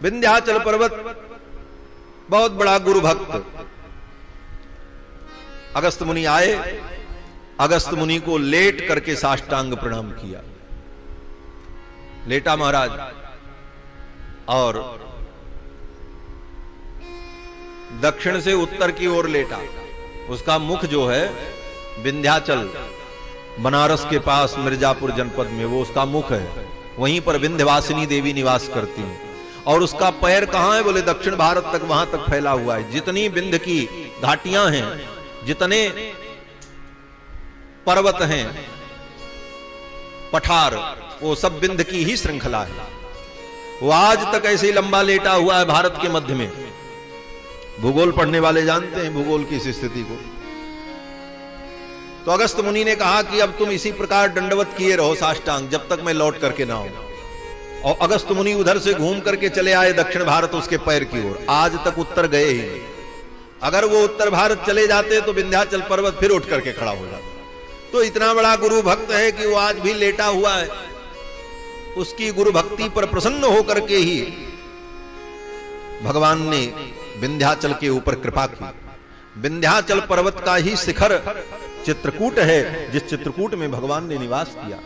विंध्याचल पर्वत बहुत बड़ा गुरु भक्त। अगस्त मुनि आए, अगस्त मुनि को लेट करके साष्टांग प्रणाम किया। लेटा महाराज और दक्षिण से उत्तर की ओर लेटा। उसका मुख जो है विंध्याचल बनारस के पास मिर्जापुर जनपद में वो उसका मुख है, वहीं पर विंध्यवासिनी देवी निवास करती हैं। और उसका पैर कहां है बोले दक्षिण भारत तक, वहां तक फैला हुआ है। जितनी विंध्य की घाटियां हैं, जितने पर्वत हैं, पठार, वो सब विंध्य की ही श्रृंखला है। वो आज तक ऐसे ही लंबा लेटा हुआ है भारत के मध्य में। भूगोल पढ़ने वाले जानते हैं भूगोल की इस स्थिति को। तो अगस्त मुनि ने कहा कि अब तुम इसी प्रकार दंडवत किए रहो साष्टांग, जब तक मैं लौट करके ना आऊं। और अगस्त मुनि उधर से घूम करके चले आए दक्षिण भारत, उसके पैर की ओर। आज तक उत्तर गए ही नहीं। अगर वो उत्तर भारत चले जाते तो विंध्याचल पर्वत फिर उठ करके खड़ा हो जाता। तो इतना बड़ा गुरु भक्त है कि वो आज भी लेटा हुआ है। उसकी गुरु भक्ति पर प्रसन्न होकर के ही भगवान ने विंध्याचल के ऊपर कृपा की। विंध्याचल पर्वत का ही शिखर चित्रकूट है, जिस चित्रकूट में भगवान ने निवास किया।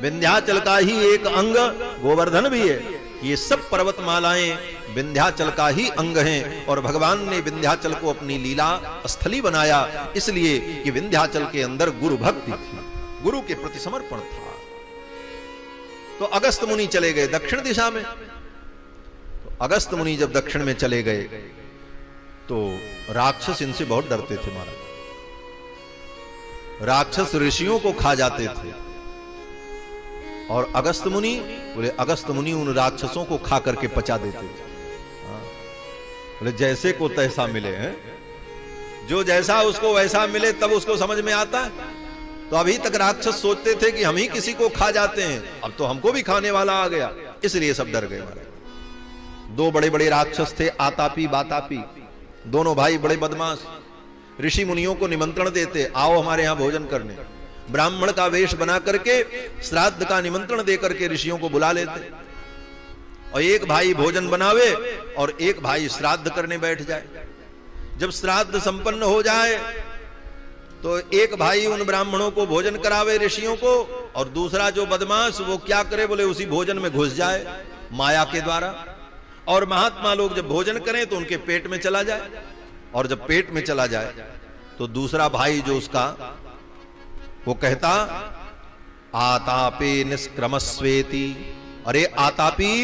विंध्याचल का ही एक अंग गोवर्धन भी है। ये सब पर्वतमालाएं विंध्याचल का ही अंग हैं। और भगवान ने विंध्याचल को अपनी लीला स्थली बनाया, इसलिए कि विंध्याचल के अंदर गुरु भक्ति थी, गुरु के प्रति समर्पण था। तो अगस्त मुनि चले गए दक्षिण दिशा में। तो अगस्त मुनि जब दक्षिण में चले गए तो राक्षस इनसे बहुत डरते थे महाराज। राक्षस ऋषियों को खा जाते थे। और अगस्त मुनि बोले, अगस्त मुनि उन राक्षसों को खा करके पचा देते थे। बोले जैसे को तैसा मिले हैं, जो जैसा उसको वैसा मिले तब उसको समझ में आता है। तो अभी तक राक्षस सोचते थे कि हम ही किसी को खा जाते हैं, अब तो हमको भी खाने वाला आ गया, इसलिए सब डर गए। दो बड़े बड़े राक्षस थे, आतापी बातापी, दोनों भाई बड़े बदमाश। ऋषि मुनियों को निमंत्रण देते, आओ हमारे यहां भोजन करने। ब्राह्मण का वेश बना करके श्राद्ध का निमंत्रण दे करके ऋषियों को बुला लेते। और एक भाई भोजन बनावे और एक भाई श्राद्ध करने बैठ जाए। जब श्राद्ध संपन्न हो जाए तो एक भाई उन ब्राह्मणों को भोजन करावे ऋषियों को, और दूसरा जो बदमाश वो क्या करे बोले उसी भोजन में घुस जाए माया के द्वारा। और महात्मा लोग जब भोजन करें तो उनके पेट में चला जाए। और जब पेट में चला जाए तो दूसरा भाई जो उसका, वो कहता आतापे निष्क्रमस्वेति, अरे आतापी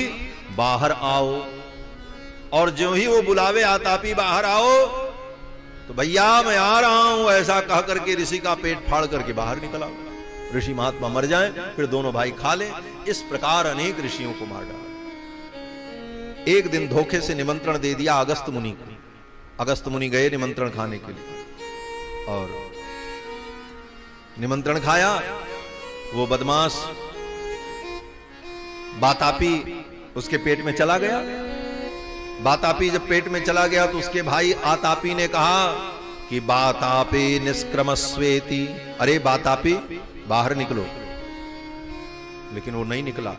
बाहर आओ। और जो ही वो बुलावे आतापी बाहर आओ तो भैया मैं आ रहा हूं ऐसा कह करके ऋषि का पेट फाड़ करके बाहर निकल आओ। ऋषि महात्मा मर जाएं, फिर दोनों भाई खा लें। इस प्रकार अनेक ऋषियों को मार डाला। एक दिन धोखे से निमंत्रण दे दिया अगस्त मुनि को। अगस्त मुनि गए निमंत्रण खाने के लिए और निमंत्रण खाया। वो बदमाश बातापी उसके पेट में चला गया। बातापी जब पेट में चला गया तो उसके भाई आतापी ने कहा कि बातापी निष्क्रमस्वेति, अरे बातापी बाहर निकलो। लेकिन वो नहीं निकला।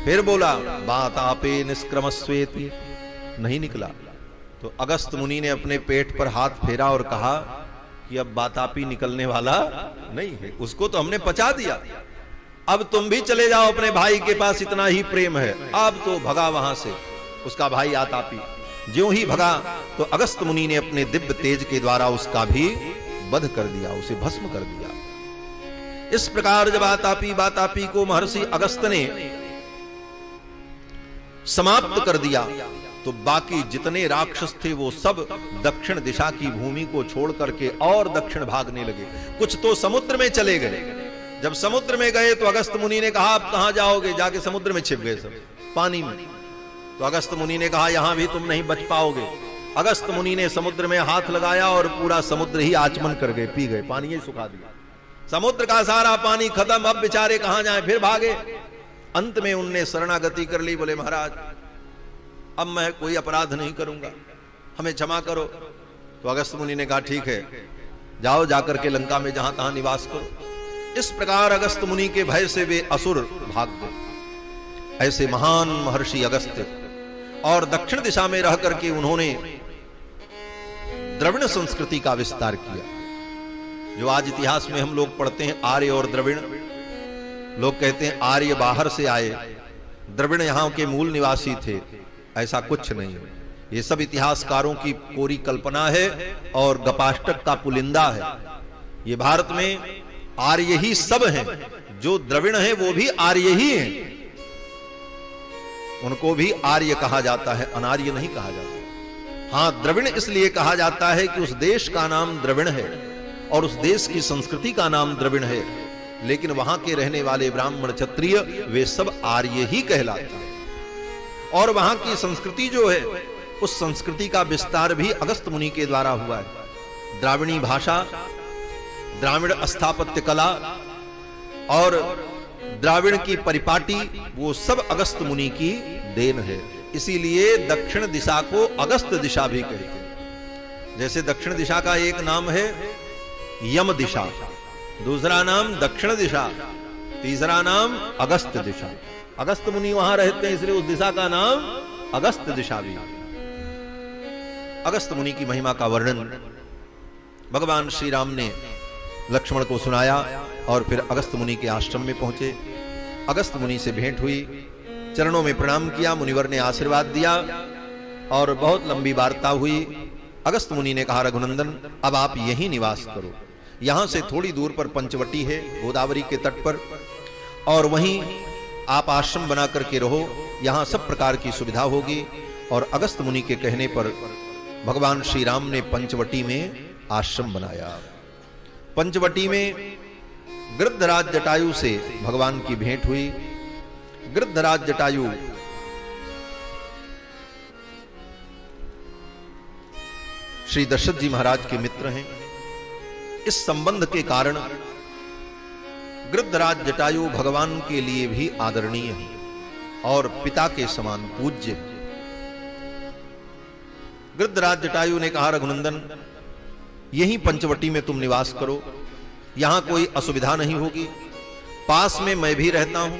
फिर बोला बातापे निष्क्रमस्वेति, नहीं निकला। तो अगस्त मुनि ने अपने पेट पर हाथ फेरा और कहा कि अब बातापी निकलने वाला नहीं है, उसको तो हमने पचा दिया। अब तुम भी चले जाओ अपने भाई के पास, इतना ही प्रेम है। अब तो भगा वहां से उसका भाई आतापी। ज्यों ही भगा तो अगस्त मुनि ने अपने दिव्य तेज के द्वारा उसका भी वध कर दिया, उसे भस्म कर दिया। इस प्रकार जब आतापी बातापी को महर्षि अगस्त ने समाप्त कर दिया तो बाकी जितने राक्षस थे वो सब दक्षिण दिशा की भूमि को छोड़ करके और दक्षिण भागने लगे। कुछ तो समुद्र में चले गए। जब समुद्र में गए तो अगस्त मुनि ने कहा आप कहां जाओगे? जाके समुद्र में छिप गए सब पानी में। तो अगस्त मुनि ने कहा यहां भी तुम नहीं बच पाओगे। अगस्त मुनि ने समुद्र में हाथ लगाया और पूरा समुद्र ही आचमन कर गए, पी गए, पानी ही सुखा दिया। समुद्र का सारा पानी खत्म। अब बेचारे कहां जाएं? फिर भागे। अंत में उनने शरणागति कर ली। बोले महाराज अब मैं कोई अपराध नहीं करूंगा, हमें क्षमा करो। तो अगस्त मुनि ने कहा ठीक है, जाओ जाकर के लंका में जहां तहां निवास करो। इस प्रकार अगस्त मुनि के भय से वे असुर भाग गए। ऐसे महान महर्षि अगस्त्य, और दक्षिण दिशा में रह करके उन्होंने द्रविड़ संस्कृति का विस्तार किया। जो आज इतिहास में हम लोग पढ़ते हैं आर्य और द्रविड़, लोग कहते हैं आर्य बाहर से आए, द्रविड़ यहां के मूल निवासी थे। ऐसा कुछ नहीं है, ये सब इतिहासकारों की कोरी कल्पना है और गपाष्टक का पुलिंदा है। ये भारत में आर्य ही सब हैं, जो द्रविड़ हैं वो भी आर्य ही हैं, उनको भी आर्य कहा जाता है, अनार्य नहीं कहा जाता। हां, द्रविड़ इसलिए कहा जाता है कि उस देश का नाम द्रविड़ है और उस देश की संस्कृति का नाम द्रविड़ है, लेकिन वहां के रहने वाले ब्राह्मण क्षत्रिय वे सब आर्य ही कहलाते हैं। और वहां की संस्कृति जो है, उस संस्कृति का विस्तार भी अगस्त मुनि के द्वारा हुआ है। द्राविणी भाषा, द्राविड़ स्थापत्य कला और द्राविड़ की परिपाटी, वो सब अगस्त मुनि की देन है। इसीलिए दक्षिण दिशा को अगस्त दिशा भी कहते हैं। जैसे दक्षिण दिशा का एक नाम है यम दिशा, दूसरा नाम दक्षिण दिशा, तीसरा नाम अगस्त दिशा। अगस्त मुनि वहां रहते हैं, इसलिए उस दिशा का नाम अगस्त दिशा भी। अगस्त मुनि की महिमा का वर्णन भगवान श्री राम ने लक्ष्मण को सुनाया और फिर अगस्त मुनि के आश्रम में पहुंचे। अगस्त मुनि से भेंट हुई, चरणों में प्रणाम किया, मुनिवर ने आशीर्वाद दिया और बहुत लंबी वार्ता हुई। अगस्त मुनि ने कहा, रघुनंदन अब आप यहीं निवास करो, यहां से थोड़ी दूर पर पंचवटी है गोदावरी के तट पर, और वहीं आप आश्रम बना करके रहो, यहां सब प्रकार की सुविधा होगी। और अगस्त मुनि के कहने पर भगवान श्री राम ने पंचवटी में आश्रम बनाया। पंचवटी में गृद्धराज जटायु से भगवान की भेंट हुई। गृद्धराज जटायु श्री दशरथ जी महाराज के मित्र हैं। इस संबंध के कारण गृद्धराज जटायु भगवान के लिए भी आदरणीय है और पिता के समान पूज्य है। गृद्धराज जटायु ने कहा, रघुनंदन यहीं पंचवटी में तुम निवास करो, यहां कोई असुविधा नहीं होगी, पास में मैं भी रहता हूं।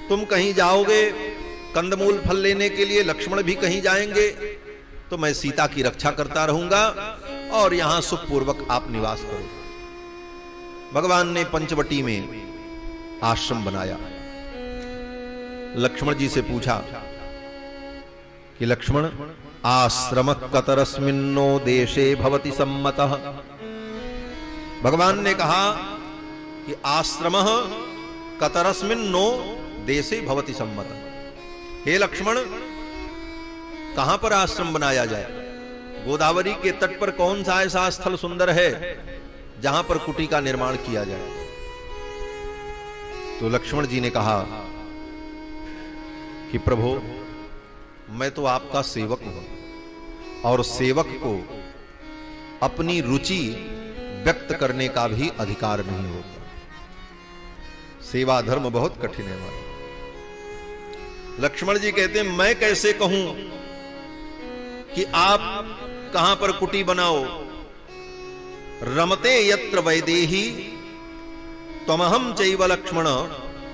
तुम कहीं जाओगे कंदमूल फल लेने के लिए, लक्ष्मण भी कहीं जाएंगे, तो मैं सीता की रक्षा करता रहूंगा और यहां सुखपूर्वक आप निवास करो। भगवान ने पंचवटी में आश्रम बनाया। लक्ष्मण जी से पूछा कि लक्ष्मण आश्रम कतरस्मिन्नो देशे भवति सम्मतः। भगवान ने कहा कि आश्रम कतरस्मिन्नो देशे भवति सम्मतः। हे लक्ष्मण, कहां पर आश्रम बनाया जाए? गोदावरी के तट पर कौन सा ऐसा स्थल सुंदर है जहां पर कुटी का निर्माण किया जाए? तो लक्ष्मण जी ने कहा कि प्रभु, मैं तो आपका सेवक हूं और सेवक को अपनी रुचि व्यक्त करने का भी अधिकार नहीं होता। सेवा धर्म बहुत कठिन है हमारा। लक्ष्मण जी कहते हैं, मैं कैसे कहूं कि आप कहां पर कुटी बनाओ? रमते यत्र वैदेही त्वमहं चैव लक्ष्मण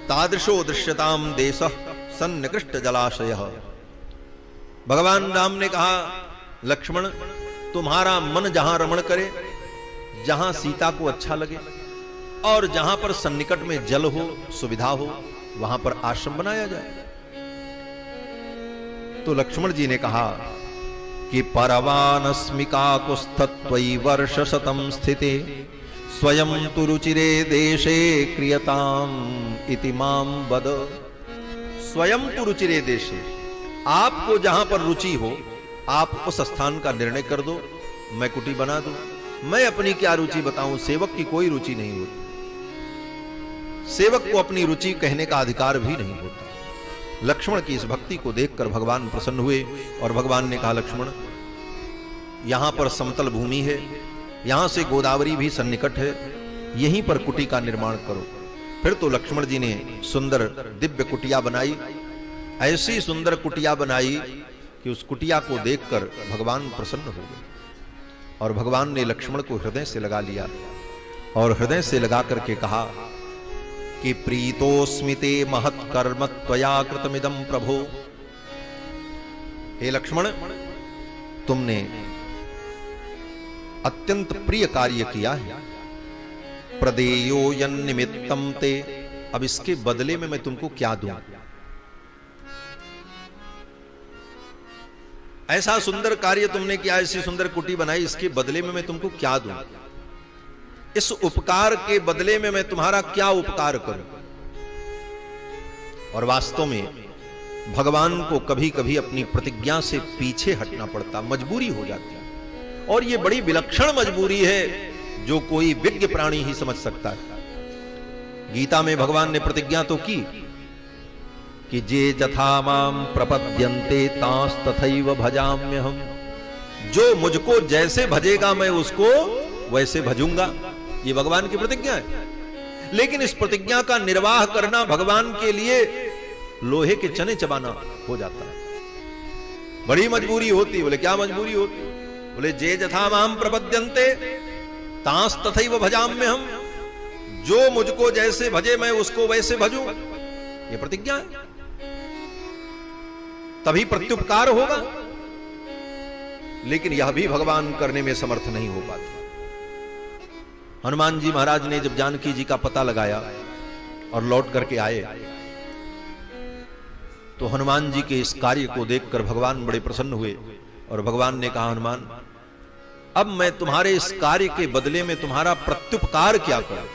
तादृशो दृश्यताम देशः सन्निकृष्ट जलाशयः। भगवान राम ने कहा, लक्ष्मण तुम्हारा मन जहां रमण करे, जहां सीता को अच्छा लगे और जहां पर सन्निकट में जल हो, सुविधा हो, वहां पर आश्रम बनाया जाए। तो लक्ष्मण जी ने कहा कि परवानस्मिका कुस्थत्वयि वर्षशतं स्थिते स्वयं तु रुचिरे देशे क्रियताम इति मां वद। स्वयं तु रुचिरे देशे, आपको जहां पर रुचि हो आप उस स्थान का निर्णय कर दो, मैं कुटी बना दूं। मैं अपनी क्या रुचि बताऊं? सेवक की कोई रुचि नहीं होती, सेवक को अपनी रुचि कहने का अधिकार भी नहीं होता। लक्ष्मण की इस भक्ति को देखकर भगवान प्रसन्न हुए और भगवान ने कहा, लक्ष्मण यहां पर समतल भूमि है, यहां से गोदावरी भी सन्निकट है, यहीं पर कुटी का निर्माण करो। फिर तो लक्ष्मण जी ने सुंदर दिव्य कुटिया बनाई। ऐसी सुंदर कुटिया बनाई कि उस कुटिया को देखकर भगवान प्रसन्न हो गए और भगवान ने लक्ष्मण को हृदय से लगा लिया और हृदय से लगा करके कहा कि प्रीतोस्मि ते महत्कर्म त्वया कृतमिदं प्रभो। हे लक्ष्मण, तुमने अत्यंत प्रिय कार्य किया है। प्रदेयो यन्निमित्तम ते, अब इसके बदले में मैं तुमको क्या दूं? ऐसा सुंदर कार्य तुमने किया, ऐसी सुंदर कुटी बनाई, इसके बदले में मैं तुमको क्या दूं? इस उपकार के बदले में मैं तुम्हारा क्या उपकार करूं? और वास्तव में भगवान को कभी कभी अपनी प्रतिज्ञा से पीछे हटना पड़ता, मजबूरी हो जाती है। और यह बड़ी विलक्षण मजबूरी है जो कोई विज्ञ प्राणी ही समझ सकता है। गीता में भगवान ने प्रतिज्ञा तो की कि जे जथा माम प्रपद्यन्ते तांस तथैव भजाम्यहम्, जो मुझको जैसे भजेगा मैं उसको वैसे भजूंगा। ये भगवान की प्रतिज्ञा है। लेकिन इस प्रतिज्ञा का निर्वाह करना भगवान के लिए लोहे के चने चबाना हो जाता है। बड़ी मजबूरी होती। बोले क्या मजबूरी होती? बोले जे जथा माम प्रपद्यन्ते तांस तथैव भजाम्यहम्, जो मुझको जैसे भजे मैं उसको वैसे भजूं। ये प्रतिज्ञा है, तभी प्रत्युपकार होगा। लेकिन यह भी भगवान करने में समर्थ नहीं हो पाता। हनुमान जी महाराज ने जब जानकी जी का पता लगाया और लौट करके आए, तो हनुमान जी के इस कार्य को देखकर भगवान बड़े प्रसन्न हुए और भगवान ने कहा, हनुमान, अब मैं तुम्हारे इस कार्य के बदले में तुम्हारा प्रत्युपकार क्या करूं?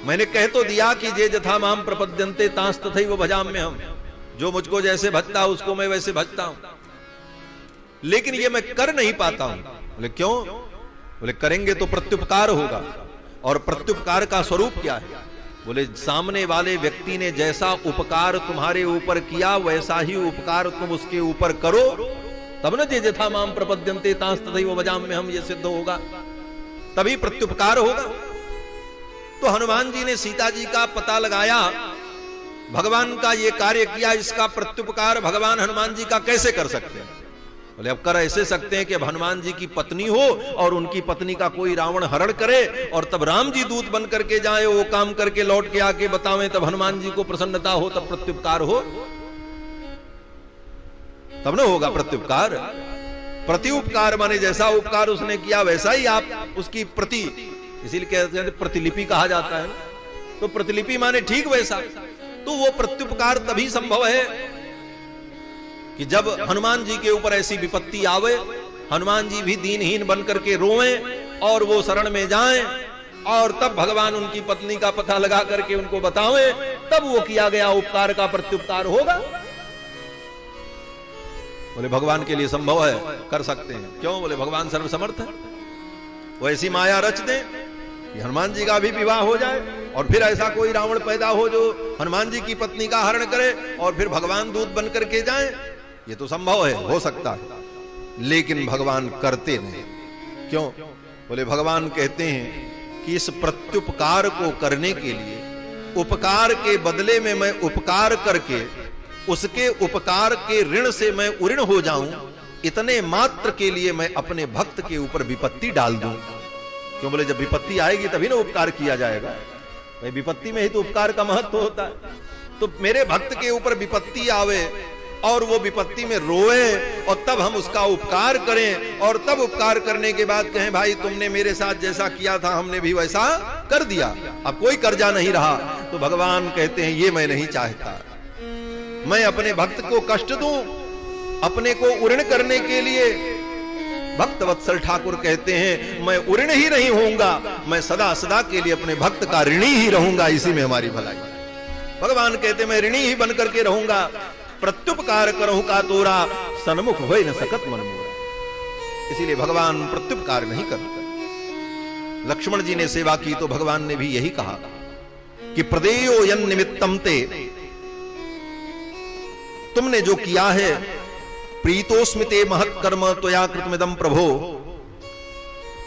मैंने कह तो दिया कि जे जथा माम प्रपद्यन्ते तांस तथैव भजाम्यहम्, जो मुझको जैसे भजता उसको मैं वैसे भजता हूं, लेकिन ये मैं कर नहीं पाता हूं। बोले क्यों? बोले करेंगे तो प्रत्युपकार होगा। और प्रत्युपकार का स्वरूप क्या है? बोले सामने वाले व्यक्ति ने जैसा उपकार तुम्हारे ऊपर किया वैसा ही उपकार तुम उसके ऊपर करो, तब न जे जथा माम प्रपद्यन्ते तांस तथैव भजाम्यहम् ये सिद्ध होगा, तभी प्रत्युपकार होगा। तो हनुमान जी ने सीता जी का पता लगाया, भगवान का ये कार्य किया, इसका प्रत्युपकार भगवान हनुमान जी का कैसे कर सकते हैं? बोले अब कर ऐसे सकते हैं कि अब हनुमान जी की पत्नी हो और उनकी पत्नी का कोई रावण हरण करे और तब राम जी दूत बन करके जाए, वो काम करके लौट के आके बतावें, तब हनुमान जी को प्रसन्नता हो, तब प्रत्युपकार हो, तब न होगा प्रत्युपकार। प्रत्युपकार माने जैसा उपकार उसने किया वैसा ही आप उसकी प्रति, इसीलिए कहते हैं प्रतिलिपि कहा जाता है। तो प्रतिलिपि माने ठीक वैसा। तो वो प्रत्युपकार तभी संभव है कि जब हनुमान जी के ऊपर ऐसी विपत्ति आवे, हनुमान जी भी दीनहीन बन करके रोएं और वो शरण में जाएं, और तब भगवान उनकी पत्नी का पता लगा करके उनको बतावें, तब वो किया गया उपकार का प्रत्युपकार होगा। बोले भगवान के लिए संभव है, कर सकते हैं। क्यों? बोले भगवान सर्वसमर्थ है। वो ऐसी माया रच दे कि हनुमान जी का भी विवाह हो जाए और फिर ऐसा कोई रावण पैदा हो जो हनुमान जी की पत्नी का हरण करे और फिर भगवान दूत बन करके जाए। ये तो संभव है, हो सकता है, लेकिन भगवान करते नहीं। क्यों? बोले भगवान कहते हैं कि इस प्रत्युपकार को करने के लिए, उपकार के बदले में मैं उपकार करके उसके उपकार के ऋण से मैं उऋण हो जाऊं, इतने मात्र के लिए मैं अपने भक्त के ऊपर विपत्ति डाल दूं। क्यों? बोले जब विपत्ति आएगी तभी ना उपकार किया जाएगा। भाई विपत्ति में ही तो उपकार का महत्व होता है। तो मेरे भक्त के ऊपर विपत्ति आवे और वो विपत्ति में रोए और तब हम उसका उपकार करें, और तब उपकार करने के बाद कहें भाई तुमने मेरे साथ जैसा किया था हमने भी वैसा कर दिया, अब कोई कर्जा नहीं रहा। तो भगवान कहते हैं ये मैं नहीं चाहता। मैं अपने भक्त को कष्ट दूं अपने को उऋण करने के लिए? भक्त वत्सल ठाकुर कहते हैं मैं उऋण ही नहीं होऊंगा, मैं सदा सदा के लिए अपने भक्त का ऋणी ही रहूंगा, इसी में हमारी भलाई। भगवान कहते मैं ऋणी ही बन करके रहूंगा, प्रत्युपकार करहूं का तोरा, सन्मुख होए न सकत मन मोरा। इसीलिए भगवान प्रत्युपकार नहीं करते। लक्ष्मण जी ने सेवा की तो भगवान ने भी यही कहा कि प्रदेयो यन निमित्तम ते, तुमने जो किया है, प्रीतोस्मिते महत्कर्म त्वया कृतमिदं प्रभो,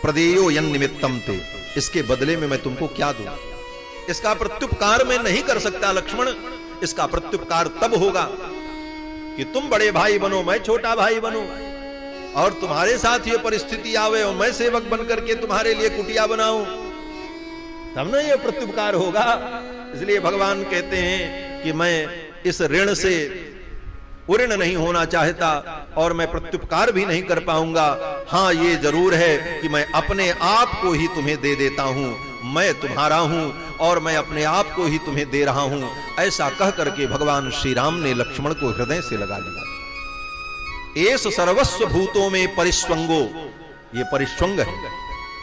प्रदेयो यन निमित्तम ते, इसके बदले में मैं तुमको क्या दूं? इसका प्रत्युपकार मैं नहीं कर सकता लक्ष्मण। इसका प्रत्युपकार तब होगा कि तुम बड़े भाई बनो, मैं छोटा भाई बनूं, और तुम्हारे साथ ये परिस्थिति आवे और मैं सेवक बन करके तुम्हारे लिए कुटिया बनाऊं, तब ना ये प्रत्युपकार होगा। इसलिए भगवान कहते हैं कि मैं इस ऋण से उऋण नहीं होना चाहता और मैं प्रत्युपकार भी नहीं कर पाऊंगा। हां, ये जरूर है कि मैं अपने आप को ही तुम्हें दे देता हूं, मैं तुम्हारा हूं और मैं अपने आप को ही तुम्हें दे रहा हूं। ऐसा कह करके भगवान श्री राम ने लक्ष्मण को हृदय से लगा लिया। एस सर्वस्व भूतों में परिस्वंगो, ये परिस्वंग है,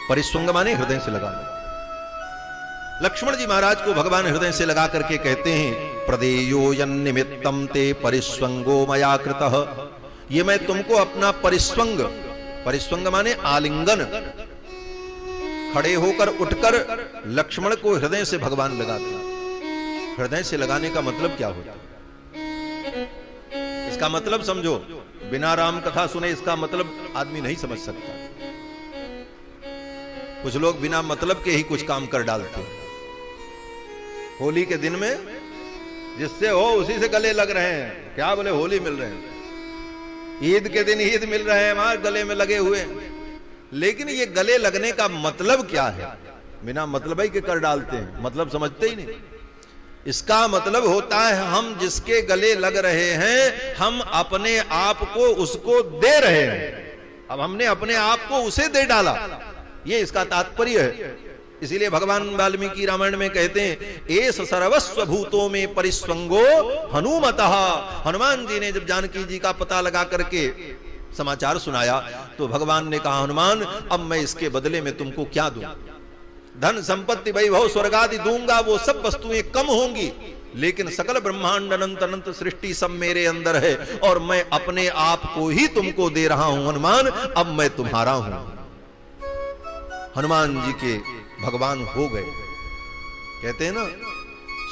परिस्वंग माने हृदय से लगाना। लक्ष्मण जी महाराज को भगवान हृदय से लगा करके कहते हैं, प्रदेयो यन्निमित्तम ते परिस्वंगो मया कृतः, ये मैं तुमको अपना परिस्वंग, परिस्वंग माने आलिंगन, खड़े होकर उठकर लक्ष्मण को हृदय से भगवान लगाते। हृदय से लगाने का मतलब क्या होता है? इसका मतलब समझो, बिना राम कथा सुने इसका मतलब आदमी नहीं समझ सकता। कुछ लोग बिना मतलब के ही कुछ काम कर डालते हैं। होली के दिन में जिससे हो उसी से गले लग रहे हैं, क्या बोले होली मिल रहे हैं, ईद के दिन ईद मिल रहे हैं, हमारे गले में लगे हुए। लेकिन ये गले लगने का मतलब क्या है? बिना मतलब ही के कर डालते हैं, मतलब समझते ही नहीं। इसका मतलब होता है हम जिसके गले लग रहे हैं, हम अपने आप को उसको दे रहे हैं। अब हमने अपने आप को उसे दे डाला, ये इसका तात्पर्य है। इसीलिए भगवान वाल्मीकि रामायण में कहते हैं, एस सर्वस्व भूतों में परिस्वंगो हनुमतः। हनुमान जी ने जब जानकी जी का पता लगा करके समाचार सुनाया तो भगवान ने कहा, हनुमान अब मैं इसके बदले में तुमको क्या दूं? धन संपत्ति वैभव स्वर्ग आदि दूंगा, वो सब वस्तुएं कम होंगी, लेकिन सकल ब्रह्मांड अनंत अनंत सृष्टि सब मेरे अंदर है और मैं अपने आप को ही तुमको दे रहा हूं। हनुमान अब मैं तुम्हारा हूं। हनुमान जी के भगवान हो गए। कहते हैं ना,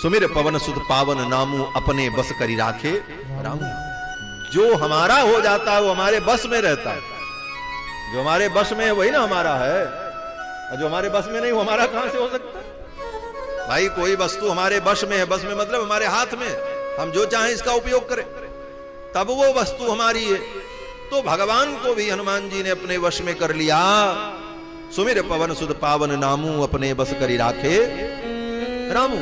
सुमिर पवन सुत पावन नामू अपने बस करी राखे रामू। जो हमारा हो जाता है वो हमारे बस में रहता है। जो हमारे बस में है वही ना हमारा है, और जो हमारे बस में नहीं वो हमारा कहां से हो सकता है? भाई कोई वस्तु हमारे बस में है, बस में मतलब हमारे हाथ में, हम जो चाहें इसका उपयोग करें तब वो वस्तु हमारी है। तो भगवान को भी हनुमान जी ने अपने वश में कर लिया। सुमिर पवन सुध पावन नामू अपने बस करी राखे रामू।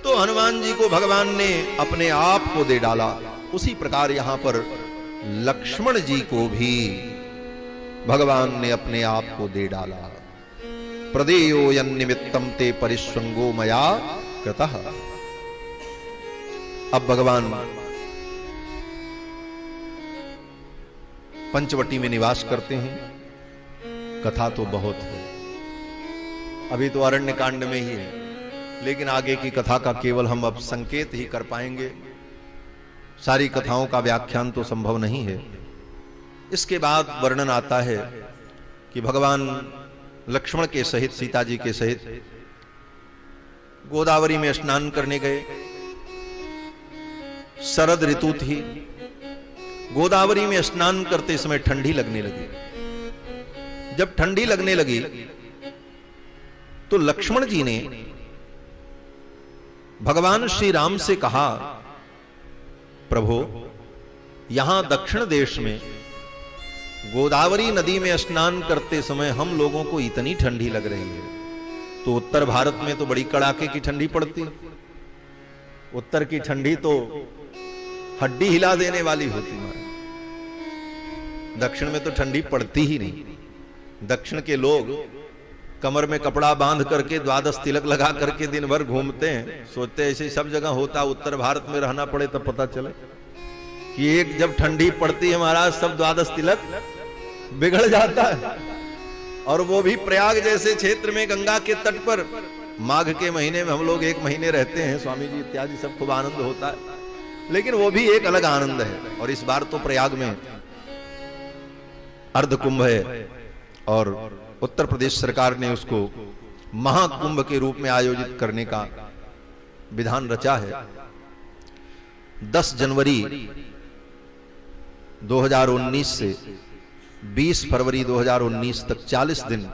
तो हनुमान जी को भगवान ने अपने आप को दे डाला। उसी प्रकार यहां पर लक्ष्मण जी को भी भगवान ने अपने आप को दे डाला। प्रदेयो यन्निमित्तम ते परिस्वंगो मया कृतः। अब भगवान पंचवटी में निवास करते हैं। कथा तो बहुत है, अभी तो अरण्य कांड में ही है, लेकिन आगे की कथा का केवल हम अब संकेत ही कर पाएंगे। सारी कथाओं का व्याख्यान तो संभव नहीं है। इसके बाद वर्णन आता है कि भगवान लक्ष्मण के सहित, सीता जी के सहित गोदावरी में स्नान करने गए। शरद ऋतु थी। गोदावरी में स्नान करते समय ठंडी लगने लगी। जब ठंडी लगने लगी तो लक्ष्मण जी ने भगवान श्री राम से कहा, प्रभु यहां दक्षिण देश में गोदावरी नदी में स्नान करते समय हम लोगों को इतनी ठंडी लग रही है, तो उत्तर भारत में तो बड़ी कड़ाके की ठंडी पड़ती। उत्तर की ठंडी तो हड्डी हिला देने वाली होती है, दक्षिण में तो ठंडी पड़ती ही नहीं। दक्षिण के लोग कमर में कपड़ा बांध करके द्वादश तिलक लगा करके दिन भर घूमते हैं, सोचते ऐसे सब जगह होता, उत्तर भारत में रहना पड़े तब पता चले कि एक जब ठंडी पड़ती है महाराज सब द्वादश तिलक बिगड़ जाता है। और वो भी प्रयाग जैसे क्षेत्र में गंगा के तट पर माघ के महीने में हम लोग 1 महीने रहते हैं, स्वामी जी इत्यादि सब खूब आनंद होता है, लेकिन वो भी एक अलग आनंद है। और इस बार तो प्रयाग में अर्ध कुंभ है और उत्तर प्रदेश सरकार ने उसको महाकुंभ के रूप में आयोजित करने का विधान रचा है। 10 जनवरी 2019 से 20 फरवरी 2019 तक 40 दिन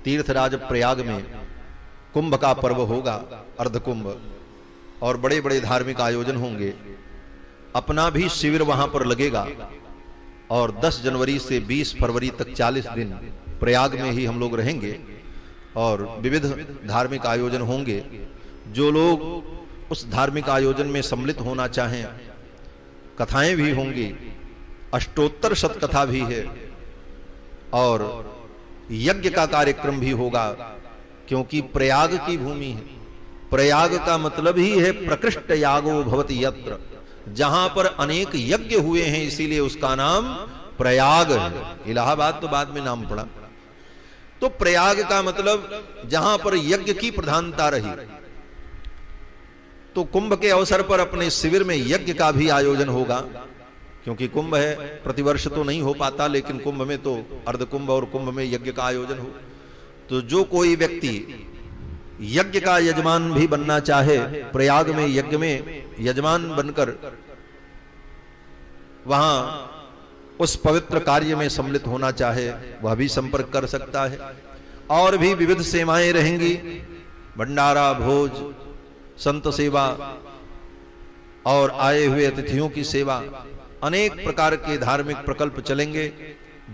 तीर्थराज प्रयाग में कुंभ का पर्व होगा, अर्धकुंभ, और बड़े बड़े धार्मिक आयोजन होंगे। अपना भी शिविर वहां पर लगेगा और 10 जनवरी से 20 फरवरी तक 40 दिन प्रयाग में ही हम लोग रहेंगे। और विविध धार्मिक आयोजन होंगे। जो लोग उस धार्मिक आयोजन में सम्मिलित होना चाहें, कथाएं भी होंगी, अष्टोत्तर शतकथा भी है और यज्ञ का कार्यक्रम भी होगा, क्योंकि प्रयाग की भूमि है। प्रयाग का मतलब ही है प्रकृष्ट यागो भवति यत्र, जहां पर अनेक यज्ञ हुए हैं, इसीलिए उसका नाम प्रयाग है। इलाहाबाद तो बाद में नाम पड़ा। तो प्रयाग का मतलब जहां पर यज्ञ की प्रधानता रही। तो कुंभ के अवसर पर अपने शिविर में यज्ञ का भी आयोजन होगा, क्योंकि कुंभ है, प्रतिवर्ष तो नहीं हो पाता, लेकिन कुंभ में तो अर्ध कुंभ और कुंभ में यज्ञ का आयोजन हो। तो जो कोई व्यक्ति यज्ञ का यजमान भी बनना चाहे, प्रयाग में यज्ञ में यजमान बनकर वहां उस पवित्र कार्य में सम्मिलित होना चाहे, वह भी संपर्क कर सकता है। और भी विविध सेवाएं रहेंगी, भंडारा, भोज, संत सेवा और आए हुए अतिथियों की सेवा, अनेक प्रकार के धार्मिक प्रकल्प चलेंगे।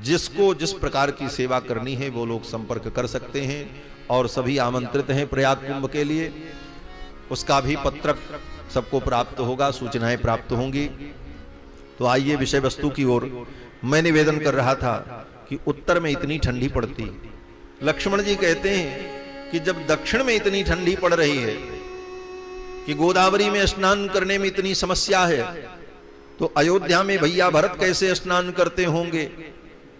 जिसको जिस प्रकार की सेवा करनी है वो लोग संपर्क कर सकते हैं और सभी आमंत्रित हैं प्रयाग कुंभ के लिए। उसका भी पत्रक सबको प्राप्त होगा, सूचनाएं प्राप्त होंगी। तो आइए विषय वस्तु की ओर। मैं निवेदन कर रहा था कि उत्तर में इतनी ठंडी पड़ती, लक्ष्मण जी कहते हैं कि जब दक्षिण में इतनी ठंडी पड़ रही है कि गोदावरी में स्नान करने में इतनी समस्या है, तो अयोध्या में भैया भरत कैसे स्नान करते होंगे।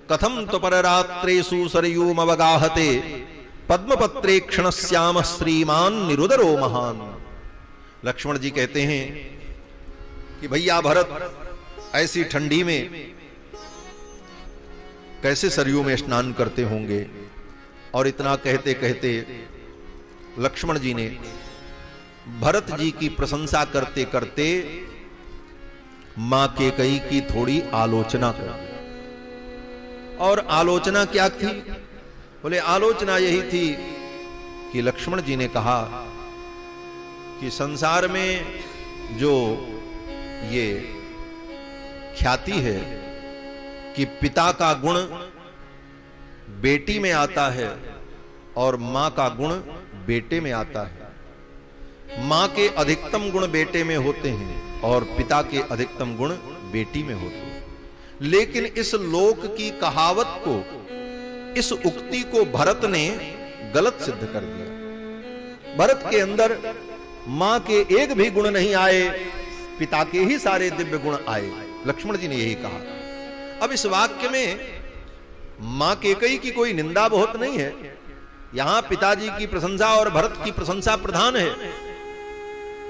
कथम तो पररात्रेषु सरयूम अवगाहते पद्मपत्रे क्षणश्याम श्रीमान निरुदरो महान। लक्ष्मण जी कहते हैं कि भैया भरत ऐसी ठंडी में कैसे सरयू में स्नान करते होंगे। और इतना कहते कहते लक्ष्मण जी ने भरत जी की प्रशंसा करते करते मां कैकेयी की थोड़ी आलोचना कर। और आलोचना क्या थी? बोले आलोचना यही थी कि लक्ष्मण जी ने कहा कि संसार में जो ये ख्याति है कि पिता का गुण बेटी में आता है और मां का गुण बेटे में आता है। मां के अधिकतम गुण बेटे में होते हैं और पिता के अधिकतम गुण बेटी में होते हैं। लेकिन इस लोक की कहावत को, इस उक्ति को भरत ने गलत सिद्ध कर दिया। भरत के अंदर मां के एक भी गुण नहीं आए, पिता के ही सारे दिव्य गुण आए। लक्ष्मण जी ने यही कहा। अब इस वाक्य में मां कैकेयी की कोई निंदा बहुत नहीं है, यहां पिताजी की प्रशंसा और भरत की प्रशंसा प्रधान है।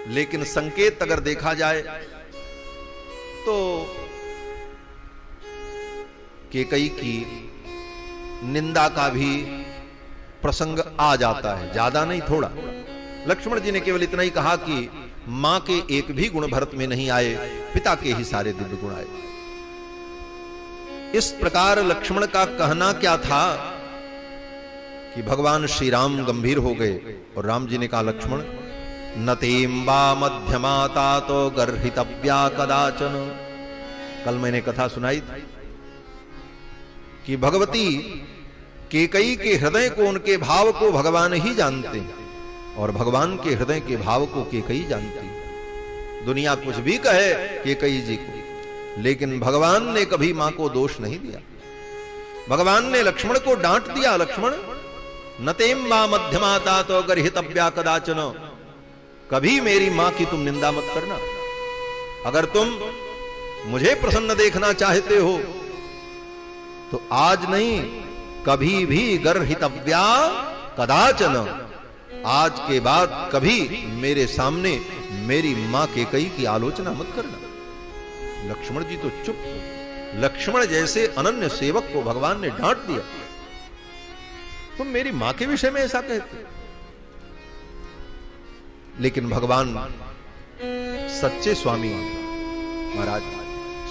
लेकिन संकेत अगर देखा जाए तो कैकेयी की निंदा का भी प्रसंग आ जाता है, ज्यादा नहीं, थोड़ा। लक्ष्मण जी ने केवल इतना ही कहा कि मां के एक भी गुण भरत में नहीं आए, पिता के ही सारे दिव्य गुण आए। इस प्रकार लक्ष्मण का कहना क्या था कि भगवान श्री राम गंभीर हो गए और राम जी ने कहा लक्ष्मण नतेम्बा मध्यमाता तो गर्हितव्या कदाचन। कल मैंने कथा सुनाई थी कि भगवती कैकेयी के हृदय को, उनके भाव को भगवान ही जानते हैं और भगवान के हृदय के भाव को कैकेयी जानती है। दुनिया कुछ भी कहे कैकेयी जी को, लेकिन भगवान ने कभी मां को दोष नहीं दिया। भगवान ने लक्ष्मण को डांट दिया, लक्ष्मण नतेम्बा मध्यमाता तो गर्हितव्या कदाचन, कभी मेरी मां की तुम निंदा मत करना। अगर तुम मुझे प्रसन्न देखना चाहते हो तो आज नहीं, कभी भी गर्हितव्या कदाचन, आज के बाद कभी मेरे सामने मेरी मां कैकेयी की आलोचना मत करना। लक्ष्मण जी तो चुप। लक्ष्मण जैसे अनन्य सेवक को भगवान ने डांट दिया, तुम मेरी मां के विषय में ऐसा कहते। लेकिन भगवान सच्चे स्वामी महाराज,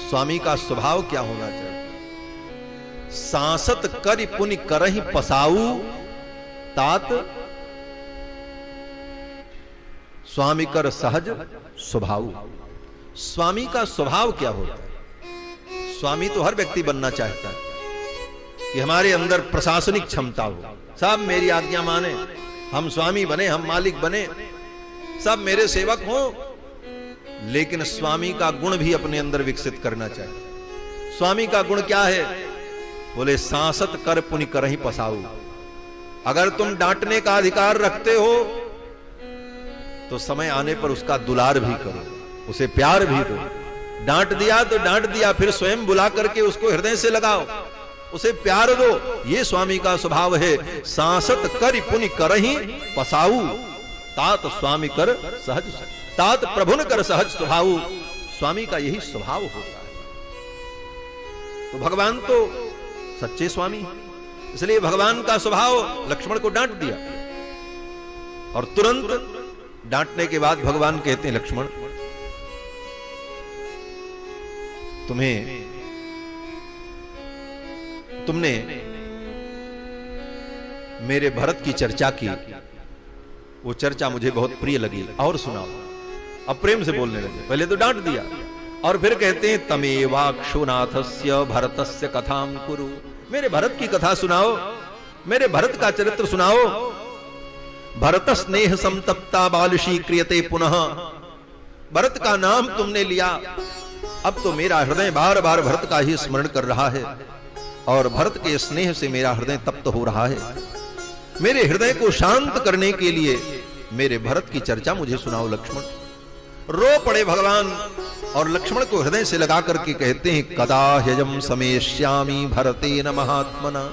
स्वामी का स्वभाव क्या होना चाहिए? सांसत करि पुनि करहि पसाऊ तात स्वामी कर सहज स्वभाव। स्वामी का स्वभाव क्या होता है? स्वामी तो हर व्यक्ति बनना चाहता है, कि हमारे अंदर प्रशासनिक क्षमता हो, सब मेरी आज्ञा माने, हम स्वामी बने, हम मालिक बने, सब मेरे सेवक हों, लेकिन स्वामी का गुण भी अपने अंदर विकसित करना चाहिए। स्वामी का गुण क्या है? बोले सांसत कर पुनि करहि पसाऊ। अगर तुम डांटने का अधिकार रखते हो तो समय आने पर उसका दुलार भी करो, उसे प्यार भी दो। डांट दिया तो डांट दिया, फिर स्वयं बुला करके उसको हृदय से लगाओ, उसे प्यार दो। ये स्वामी का स्वभाव है। सांसत कर पुनि करहि पसाऊ, तात स्वामी कर सहज, तात प्रभुन कर सहज स्वभाव। स्वामी का यही स्वभाव होता है। तो भगवान तो सच्चे स्वामी हैं, इसलिए भगवान का स्वभाव लक्ष्मण को डांट दिया। और तुरंत डांटने के बाद भगवान कहते हैं, लक्ष्मण तुमने मेरे भरत की चर्चा की, वो चर्चा मुझे बहुत प्रिय लगी, और सुनाओ। अब प्रेम से बोलने लगे, पहले तो डांट दिया और फिर कहते हैं, तमेवाक्षुनाथस्य भरतस्य कथाम कुरु। मेरे भरत की कथा सुनाओ, मेरे भरत का चरित्र सुनाओ। भरत स्नेह समतप्ता बालशी क्रियते पुनः। भरत का नाम तुमने लिया, अब तो मेरा हृदय बार बार भरत का ही स्मरण कर रहा है, और भरत के स्नेह से मेरा हृदय तप्त हो रहा है। मेरे हृदय को शांत करने के लिए मेरे भरत की चर्चा मुझे सुनाओ लक्ष्मण। रो पड़े भगवान और लक्ष्मण को हृदय से लगा करके कहते हैं, कदा ह्यजम समेष्यामि भरतेन महात्मना।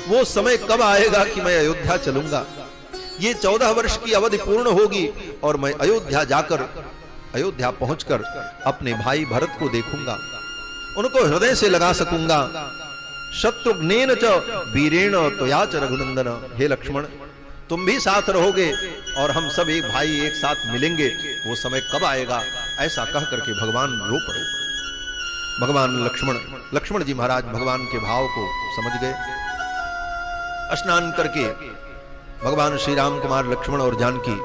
वो समय कब आएगा कि मैं अयोध्या चलूंगा? ये 14 वर्ष की अवधि पूर्ण होगी और मैं अयोध्या पहुंचकर अपने भाई भरत को देखूंगा, उनको हृदय से लगा सकूंगा। शत्रुघ्नेन च वीरेण त्वया च रघुनंदन। हे लक्ष्मण, तुम भी साथ रहोगे और हम सब एक भाई एक साथ मिलेंगे, वो समय कब आएगा? ऐसा कह करके भगवान रो पड़े। भगवान लक्ष्मण जी महाराज भगवान के भाव को समझ गए। स्नान करके भगवान श्री राम कुमार लक्ष्मण और जानकी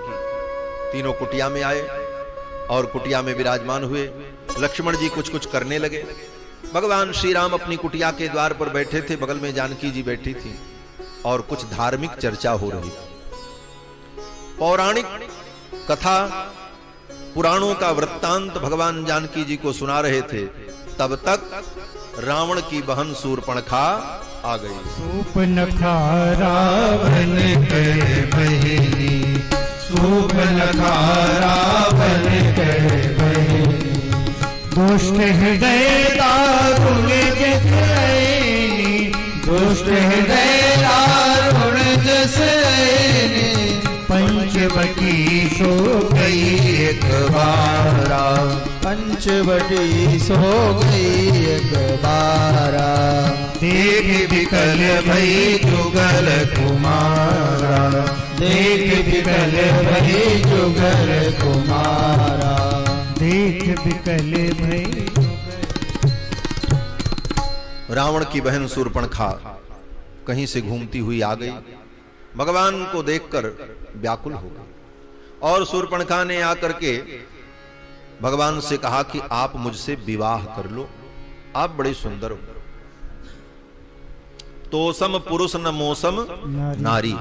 तीनों कुटिया में आए और कुटिया में विराजमान हुए। लक्ष्मण जी कुछ कुछ करने लगे। भगवान श्री राम अपनी कुटिया के द्वार पर बैठे थे, बगल में जानकी जी बैठी थी और कुछ धार्मिक चर्चा हो रही थी। पौराणिक कथा, पुराणों का वृत्तांत भगवान जानकी जी को सुना रहे थे। तब तक रावण की बहन शूर्पणखा आ गई। शूर्पणखा रावण के बहिनी, शूर्पणखा रावण के बहिनी, दुष्ट हृदय दारुण जसैनी, दुष्ट हृदय दारुण जसैनी, पंचवटी सो गई एक बारा, पंचवटी सो गई एक बारा, देख विकल भई जुगल कुमारा, देख विकल भई जुगल कुमारा, देख विकल भई। रावण की बहन शूर्पणखा कहीं से घूमती हुई आ गई, भगवान को देखकर व्याकुल हो गई और शूर्पणखा ने आकर के भगवान से कहा कि आप मुझसे विवाह कर लो, आप बड़े सुंदर हो। तोसम पुरुष न मोसम नारी,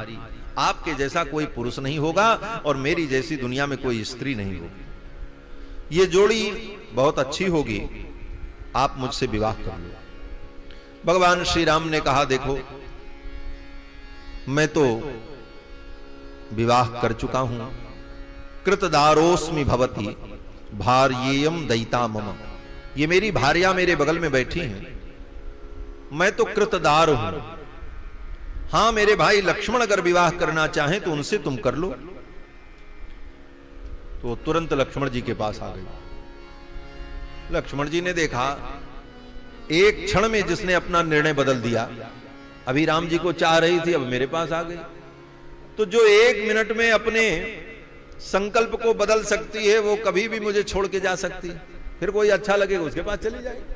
आपके जैसा कोई पुरुष नहीं होगा और मेरी जैसी दुनिया में कोई स्त्री नहीं होगी। ये जोड़ी बहुत अच्छी होगी, आप मुझसे विवाह कर लो। भगवान श्री राम ने कहा, देखो मैं तो विवाह कर चुका हूं। कृतदारोस्मि भवती भार्येयम दयिता मम। ये मेरी भार्या मेरे बगल में बैठी हैं, मैं तो कृतदार हूं। हां, मेरे भाई लक्ष्मण अगर विवाह करना चाहें तो उनसे तुम कर लो। तो तुरंत लक्ष्मण जी के पास आ गई। लक्ष्मण जी ने देखा, एक क्षण में जिसने अपना निर्णय बदल दिया। अभी राम जी को चाह रही थी, अब मेरे पास आ गई। तो जो 1 मिनट में अपने संकल्प को बदल सकती है, वो कभी भी मुझे छोड़ के जा सकती है। फिर कोई अच्छा लगेगा उसके पास चली जाएगी।